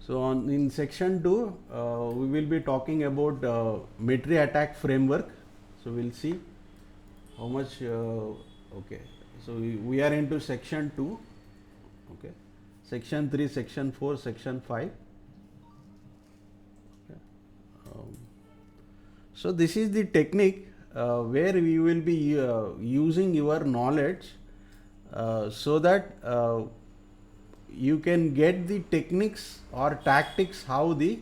So in section 2 we will be talking about MiTRE attack framework. So we'll see how much okay, so we are into section 2, okay, section 3, section 4, section 5. Okay. So this is the technique where we will be using your knowledge so that you can get the techniques or tactics how the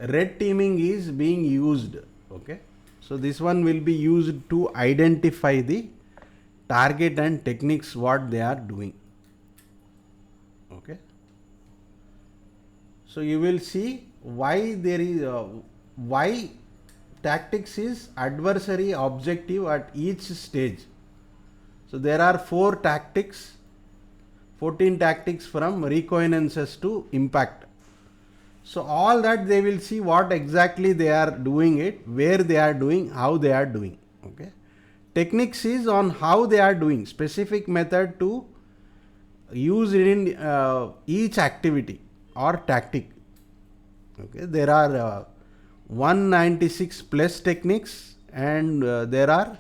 red teaming is being used. Okay, so this one will be used to identify the target and techniques what they are doing. Okay, so you will see why there is why tactics is adversary objective at each stage. So there are 4 tactics, 14 tactics from reconnaissance to impact. So all that they will see what exactly they are doing it, where they are doing, how they are doing. Okay, techniques is on how they are doing, specific method to use it in each activity or tactic. Okay, there are 196 plus techniques and there are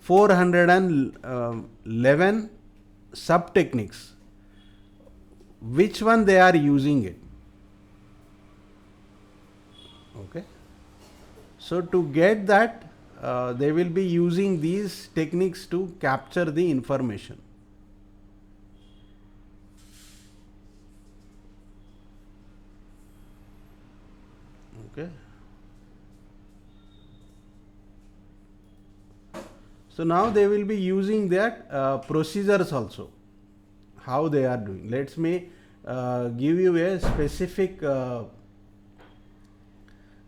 411 sub techniques. Which one they are using it? Okay, so to get that they will be using these techniques to capture the information. Okay, so now they will be using that procedures also, how they are doing. Let me give you a specific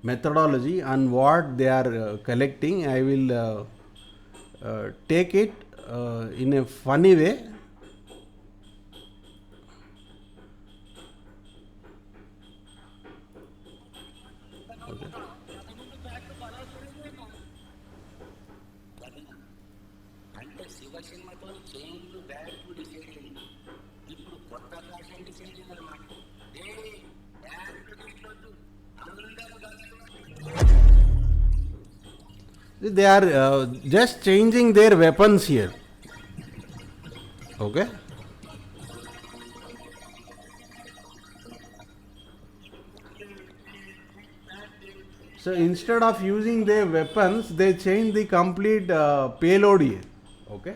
methodology on what they are collecting. I will take it in a funny way. Okay. They are just changing their weapons here. Okay. So instead of using their weapons, they change the complete payload here. Okay.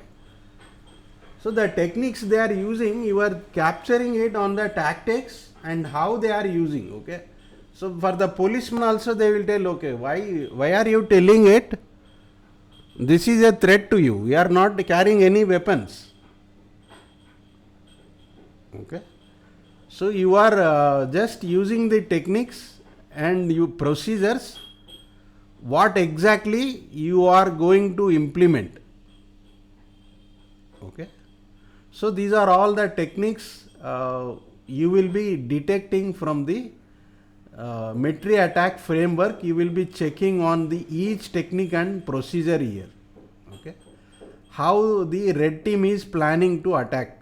So the techniques they are using, you are capturing it on the tactics and how they are using. Okay. So for the policeman also they will tell, okay, why are you telling it? This is a threat to you. You are not carrying any weapons. Okay. So you are just using the techniques and you procedures what exactly you are going to implement. Okay. So these are all the techniques you will be detecting from the MiTRE attack framework. You will be checking on the each technique and procedure here. Okay, how the red team is planning to attack.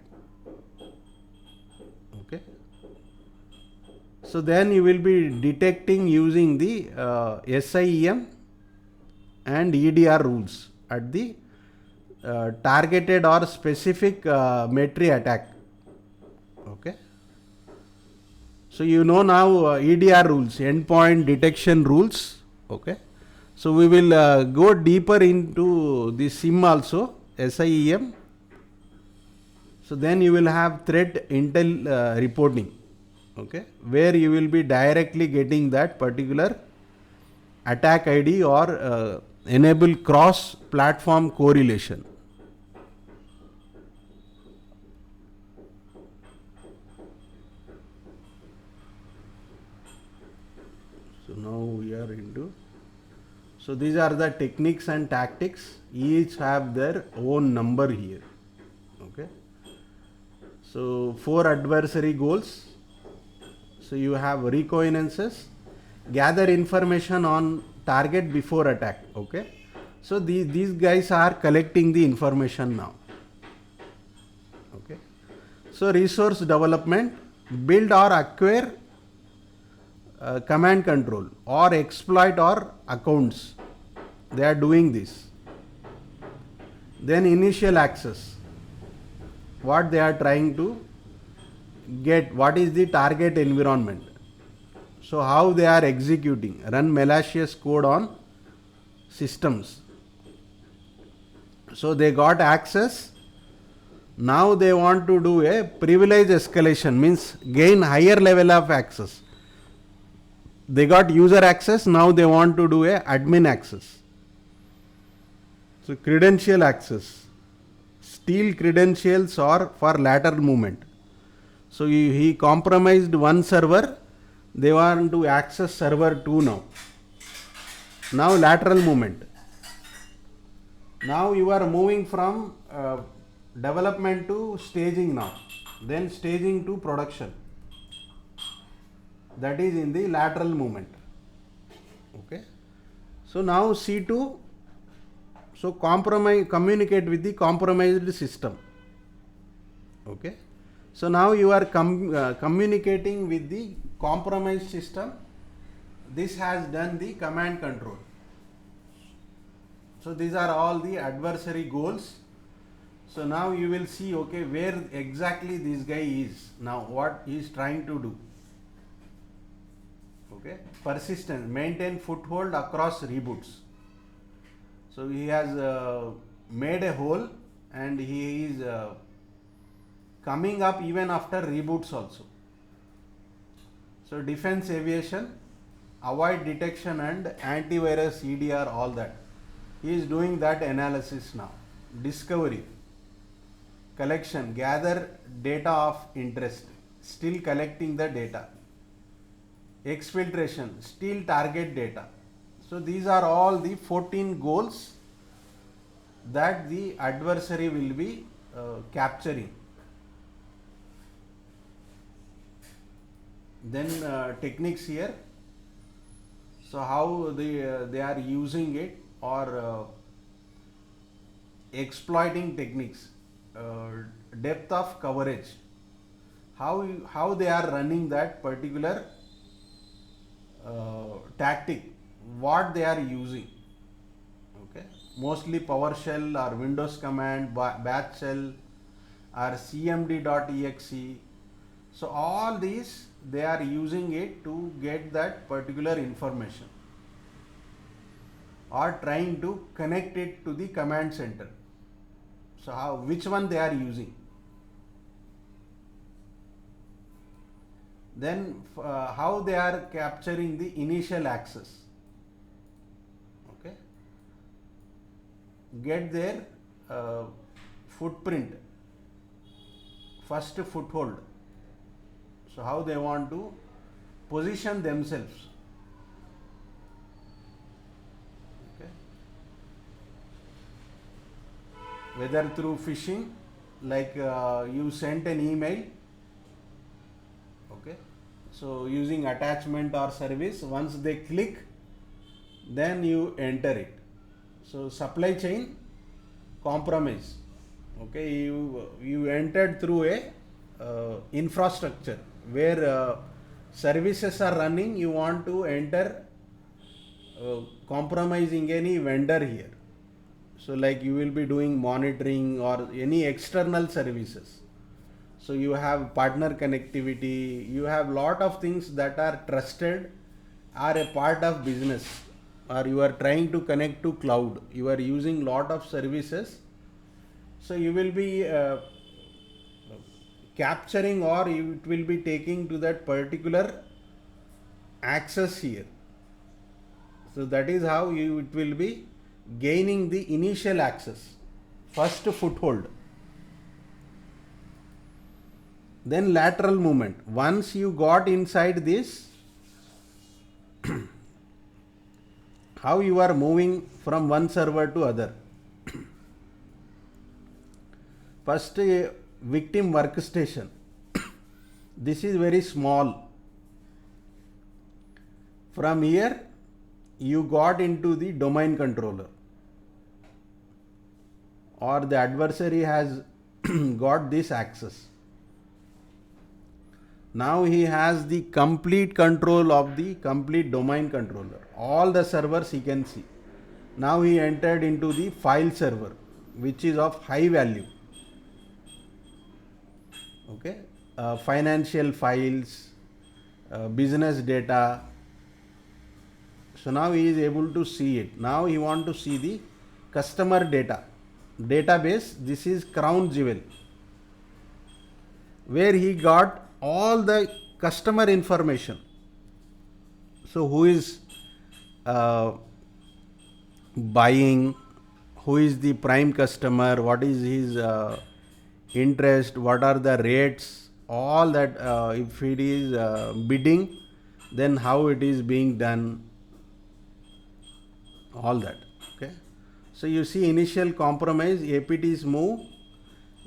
Okay, so then you will be detecting using the SIEM and EDR rules at the targeted or specific MiTRE attack. Okay, so you know now EDR rules, endpoint detection rules. Okay, so we will go deeper into the SIM also, SIEM. So then you will have threat intel reporting. Okay, where you will be directly getting that particular attack ID or enable cross platform correlation. So now we are into, so these are the techniques and tactics, each have their own number here. Okay, so 4 adversary goals. So you have reconnaissance, gather information on target before attack. Okay, so these guys are collecting the information now. Okay, so resource development, build or acquire command control or exploit or accounts. They are doing this. Then initial access. What they are trying to get, what is the target environment. So how they are executing, run malicious code on systems. So they got access. Now they want to do a privilege escalation, means gain higher level of access. They got user access, now they want to do a admin access. So credential access. Steal credentials or for lateral movement. So he compromised one server, they want to access server 2 now. Now lateral movement. Now you are moving from development to staging now. Then staging to production. That is in the lateral movement. Okay. So now C2, so communicate with the compromised system. Okay. So now you are communicating with the compromised system. This has done the command control. So these are all the adversary goals. So now you will see, okay, where exactly this guy is now, what he is trying to do. Okay, persistence, maintain foothold across reboots. So he has made a hole and he is coming up even after reboots also. So defense aviation, avoid detection and antivirus EDR, all that. He is doing that analysis now. Discovery, collection, gather data of interest, still collecting the data. Exfiltration, steal target data. So these are all the 14 goals that the adversary will be capturing. Then techniques here. So how they are using it, or exploiting techniques, depth of coverage, how they are running that particular tactic, what they are using. Okay, mostly PowerShell or Windows command, bash shell or cmd.exe. So all these they are using it to get that particular information, or trying to connect it to the command center. So which one they are using. Then how they are capturing the initial access. Okay, get their footprint, first foothold. So how they want to position themselves. Okay, whether through phishing, like you sent an email. Okay, so using attachment or service, once they click, then you enter it. So supply chain compromise. Okay, you entered through a infrastructure where services are running. You want to enter compromising any vendor here. So like you will be doing monitoring or any external services. So you have partner connectivity, you have lot of things that are trusted, are a part of business, or you are trying to connect to cloud, you are using lot of services. So you will be capturing, or it will be taking to that particular access here. So that is how it will be gaining the initial access, first foothold. Then lateral movement. Once you got inside this, how you are moving from one server to other. First, victim workstation. This is very small. From here you got into the domain controller, or the adversary has got this access. Now he has the complete control of the complete domain controller. All the servers he can see. Now he entered into the file server, which is of high value. Okay, financial files, business data. So now he is able to see it. Now he want to see the customer data database. This is crown jewel, where he got all the customer information. So who is buying, who is the prime customer, what is his interest, what are the rates, all that. If it is bidding, then how it is being done, all that. Okay, so you see initial compromise, APTs move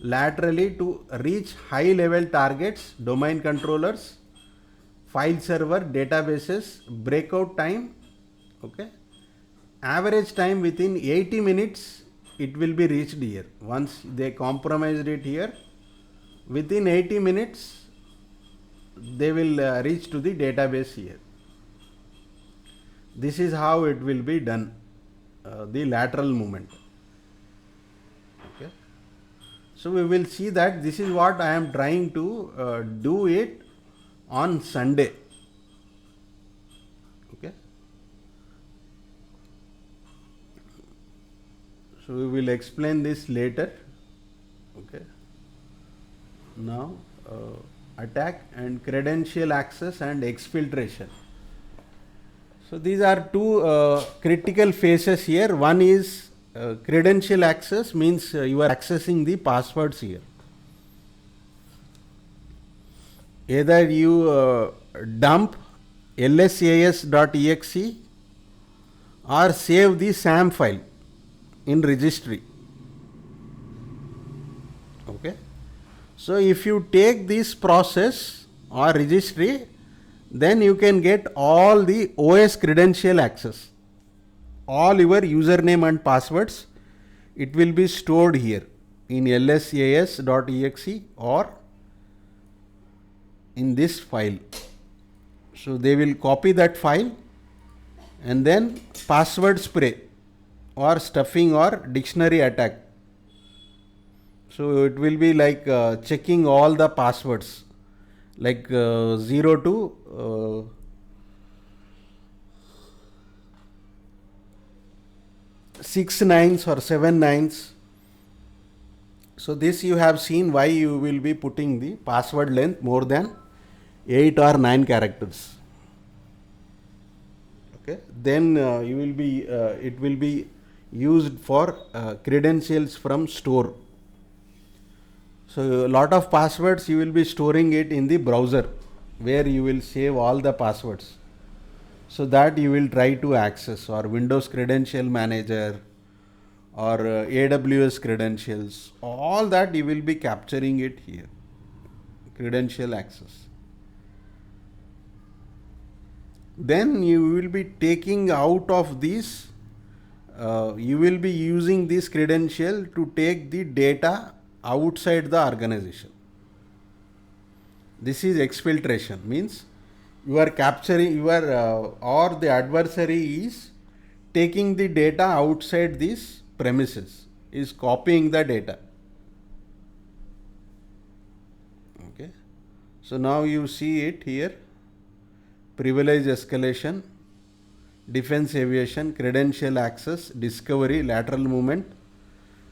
laterally to reach high level targets, domain controllers, file server, databases, breakout time. Okay, average time within 80 minutes it will be reached here. Once they compromised it here, within 80 minutes they will reach to the database here. This is how it will be done, the lateral movement. Okay, so we will see that this is what I am trying to do it on Sunday. Okay, so we will explain this later. Okay, now attack and credential access and exfiltration. So these are two critical phases here. One is credential access, means you are accessing the passwords here. Either you dump lsas.exe or save the SAM file in registry. Okay, so if you take this process or registry, then you can get all the OS credential access. All your username and passwords, it will be stored here in lsas.exe or in this file. So they will copy that file and then password spray or stuffing or dictionary attack. So it will be like checking all the passwords, like 0 to 6 nines or 7 nines. So this you have seen why you will be putting the password length more than 8 or 9 characters. Okay, then you will be it will be used for credentials from store. So a lot of passwords you will be storing it in the browser, where you will save all the passwords, so that you will try to access, or Windows Credential Manager or AWS credentials, all that you will be capturing it here, credential access. Then you will be taking out of these, you will be using this credential to take the data outside the organization. This is exfiltration, means you are capturing your or the adversary is taking the data outside these premises, is copying the data. Okay, so now you see it here: privilege escalation, defense aviation, credential access, discovery, lateral movement,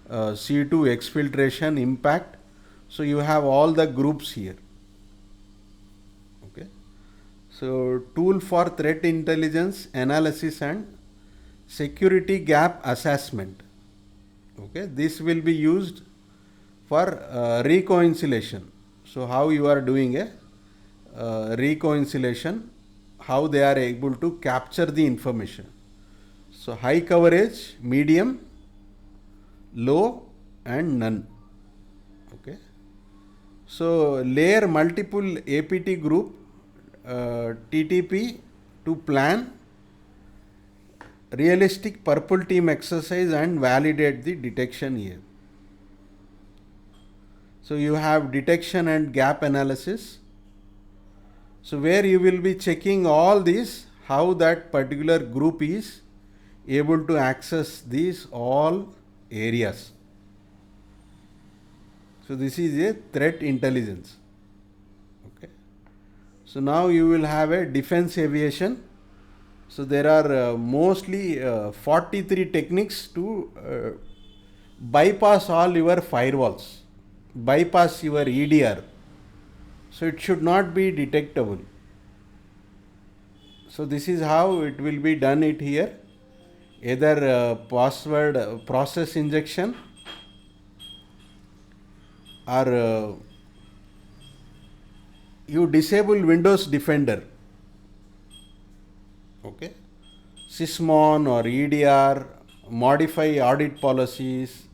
C2 exfiltration, impact. So you have all the groups here. Okay, so tool for threat intelligence analysis and security gap assessment. Okay, this will be used for reconciliation. So how you are doing a reconciliation, how they are able to capture the information. So high coverage, medium, low and none. Okay, so layer multiple APT group, TTP to plan realistic purple team exercise and validate the detection here. So you have detection and gap analysis, So where you will be checking all these, how that particular group is able to access these all areas. So this is a threat intelligence. Okay. So now you will have a defense aviation. So there are mostly 43 techniques to bypass all your firewalls, bypass your EDR. So it should not be detectable. So this is how it will be done it here. Either password process injection, or you disable Windows Defender. Okay. Sysmon or EDR, modify audit policies.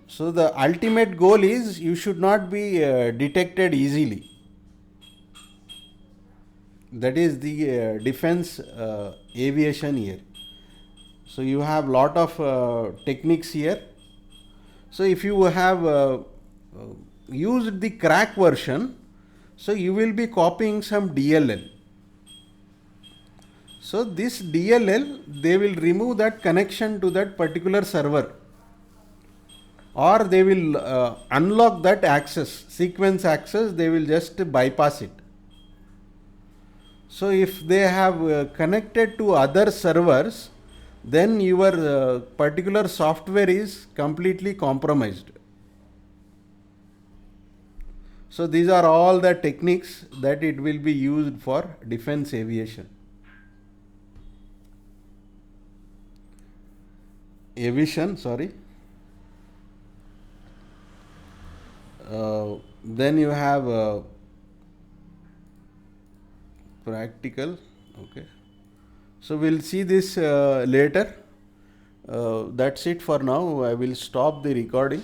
So the ultimate goal is you should not be detected easily. That is the defense aviation here. So you have lot of techniques here. So if you have used the crack version, so you will be copying some DLL. So this DLL, they will remove that connection to that particular server, or they will unlock that access, sequence access, they will just bypass it. So if they have connected to other servers, then your particular software is completely compromised. So these are all the techniques that it will be used for defense aviation. Then you have practical. Okay. So we'll see this later. That's it for now. I will stop the recording.